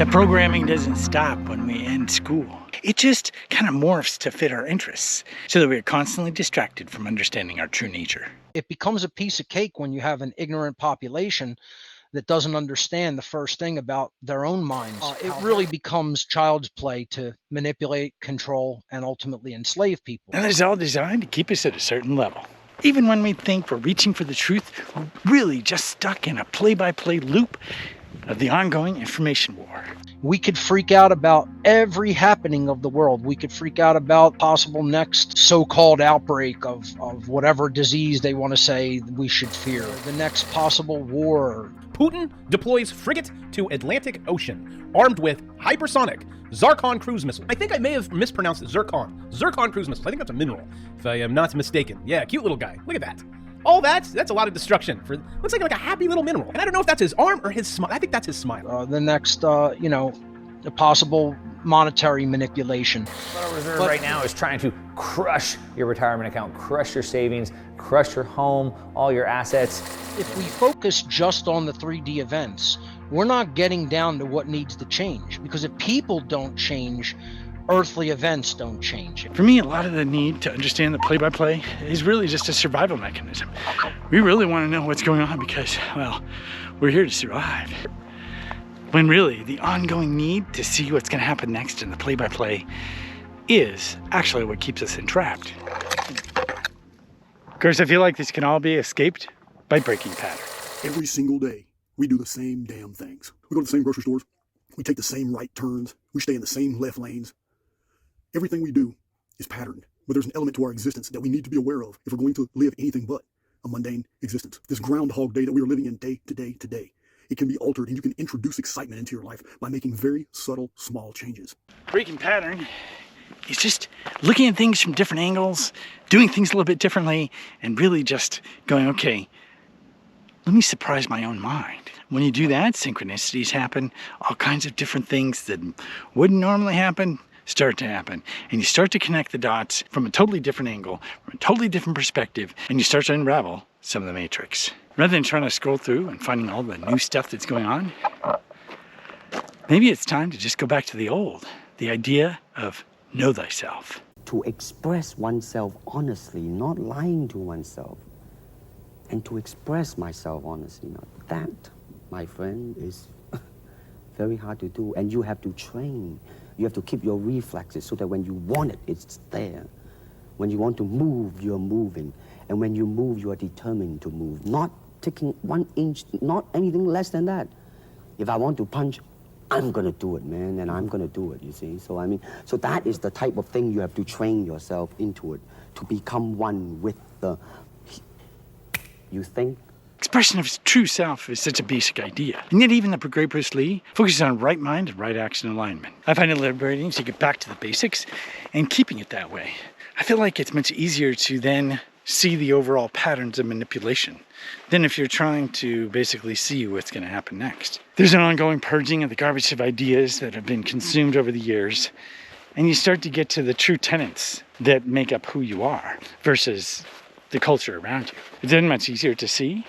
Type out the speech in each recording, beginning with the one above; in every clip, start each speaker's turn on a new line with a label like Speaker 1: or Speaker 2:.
Speaker 1: The programming doesn't stop when we end school. It just kind of morphs to fit our interests so that we're constantly distracted from understanding our true nature.
Speaker 2: It becomes a piece of cake when you have an ignorant population that doesn't understand the first thing about their own minds. It really becomes child's play to manipulate, control, and ultimately enslave people.
Speaker 1: And it's all designed to keep us at a certain level. Even when we think we're reaching for the truth, we're really just stuck in a play-by-play loop of the ongoing information war.
Speaker 2: We could freak out about every happening of the world. We could freak out about possible next so-called outbreak of whatever disease they want to say we should fear. The next possible war.
Speaker 3: Putin deploys frigate to Atlantic Ocean, armed with hypersonic Zircon cruise missile. I think I may have mispronounced Zircon. Zircon cruise missiles. I think that's a mineral, if I am not mistaken. Yeah, cute little guy. Look at that. All that's a lot of destruction for, looks like a happy little mineral. And I don't know if that's his arm or his smile. I think that's his smile.
Speaker 2: The next, the possible monetary manipulation.
Speaker 4: The Federal Reserve right now is trying to crush your retirement account, crush your savings, crush your home, all your assets.
Speaker 2: If we focus just on the 3D events, we're not getting down to what needs to change. Because if people don't change, earthly events don't change.
Speaker 1: For me, a lot of the need to understand the play-by-play is really just a survival mechanism. We really want to know what's going on because, well, we're here to survive. When really, the ongoing need to see what's going to happen next in the play-by-play is actually what keeps us entrapped. Of course, I feel like this can all be escaped by breaking pattern.
Speaker 5: Every single day, we do the same damn things. We go to the same grocery stores. We take the same right turns. We stay in the same left lanes. Everything we do is patterned, but there's an element to our existence that we need to be aware of if we're going to live anything but a mundane existence. This groundhog day that we are living in day to day to day, it can be altered and you can introduce excitement into your life by making very subtle, small changes.
Speaker 1: Breaking pattern is just looking at things from different angles, doing things a little bit differently, and really just going, okay, let me surprise my own mind. When you do that, synchronicities happen, all kinds of different things that wouldn't normally happen start to happen. And you start to connect the dots from a totally different angle, from a totally different perspective, and you start to unravel some of the matrix. Rather than trying to scroll through and finding all the new stuff that's going on, maybe it's time to just go back to the old, the idea of know thyself.
Speaker 6: To express oneself honestly, not lying to oneself. And to express myself honestly, that, my friend, is very hard to do. And you have to train. You have to keep your reflexes so that when you want it, it's there. When you want to move, you're moving. And when you move, you are determined to move. Not taking 1 inch, not anything less than that. If I want to punch, I'm gonna do it, man, and I'm gonna do it, you see? So that is the type of thing you have to train yourself into it, to become one with the, you think?
Speaker 1: Expression of his true self is such a basic idea. And yet even the great Bruce Lee focuses on right mind and right action alignment. I find it liberating to get back to the basics and keeping it that way. I feel like it's much easier to then see the overall patterns of manipulation than if you're trying to basically see what's going to happen next. There's an ongoing purging of the garbage of ideas that have been consumed over the years, and you start to get to the true tenets that make up who you are versus the culture around you. It's then much easier to see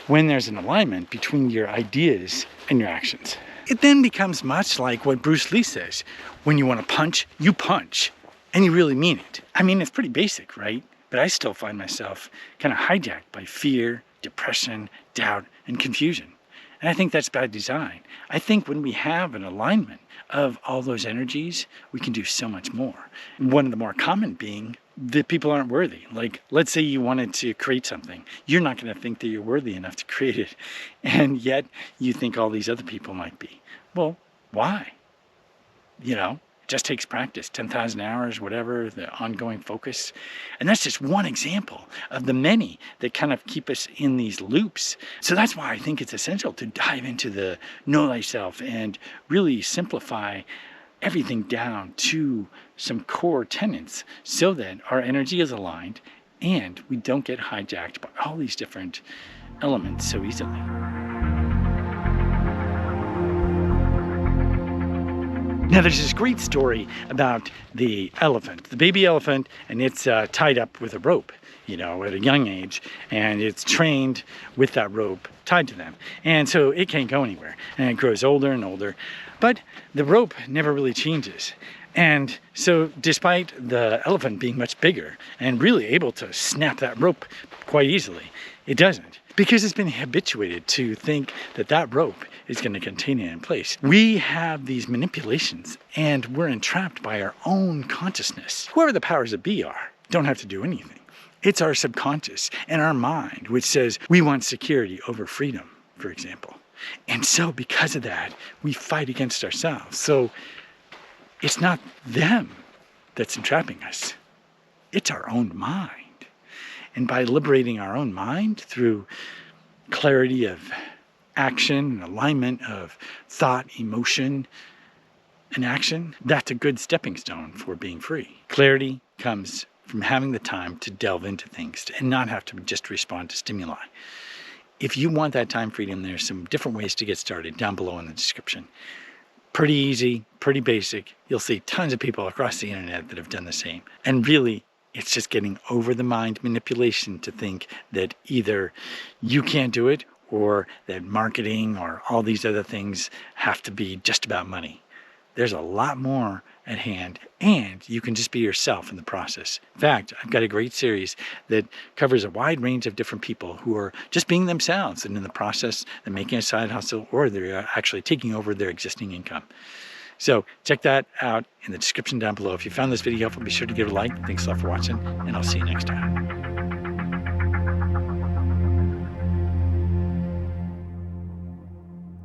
Speaker 1: when there's an alignment between your ideas and your actions. It then becomes much like what Bruce Lee says, when you want to punch, you punch, and you really mean it. I mean, it's pretty basic, right? But I still find myself kind of hijacked by fear, depression, doubt, and confusion. And I think that's bad design. I think when we have an alignment of all those energies, we can do so much more. One of the more common being that people aren't worthy. Like, let's say you wanted to create something. You're not going to think that you're worthy enough to create it. And yet you think all these other people might be. Well, why? You know, it just takes practice, 10,000 hours, whatever, the ongoing focus. And that's just one example of the many that kind of keep us in these loops. So that's why I think it's essential to dive into the know thyself and really simplify everything down to some core tenets so that our energy is aligned and we don't get hijacked by all these different elements so easily. Now there's this great story about the elephant, the baby elephant, and it's tied up with a rope, you know, at a young age, and it's trained with that rope tied to them. And so it can't go anywhere, and it grows older and older, but the rope never really changes. And so despite the elephant being much bigger and really able to snap that rope quite easily, it doesn't, because it's been habituated to think that that rope is going to contain it in place. We have these manipulations, and we're entrapped by our own consciousness. Whoever the powers that be are don't have to do anything. It's our subconscious and our mind which says we want security over freedom, for example. And so because of that, we fight against ourselves. So it's not them that's entrapping us. It's our own mind. And by liberating our own mind through clarity of action, and alignment of thought, emotion, and action, that's a good stepping stone for being free. Clarity comes from having the time to delve into things and not have to just respond to stimuli. If you want that time freedom, there's some different ways to get started down below in the description. Pretty easy, pretty basic. You'll see tons of people across the internet that have done the same. And really, it's just getting over the mind manipulation to think that either you can't do it or that marketing or all these other things have to be just about money. There's a lot more at hand, and you can just be yourself in the process. In fact, I've got a great series that covers a wide range of different people who are just being themselves, and in the process, they're making a side hustle or they're actually taking over their existing income. So check that out in the description down below. If you found this video helpful, be sure to give it a like. Thanks a lot for watching, and I'll see you next time.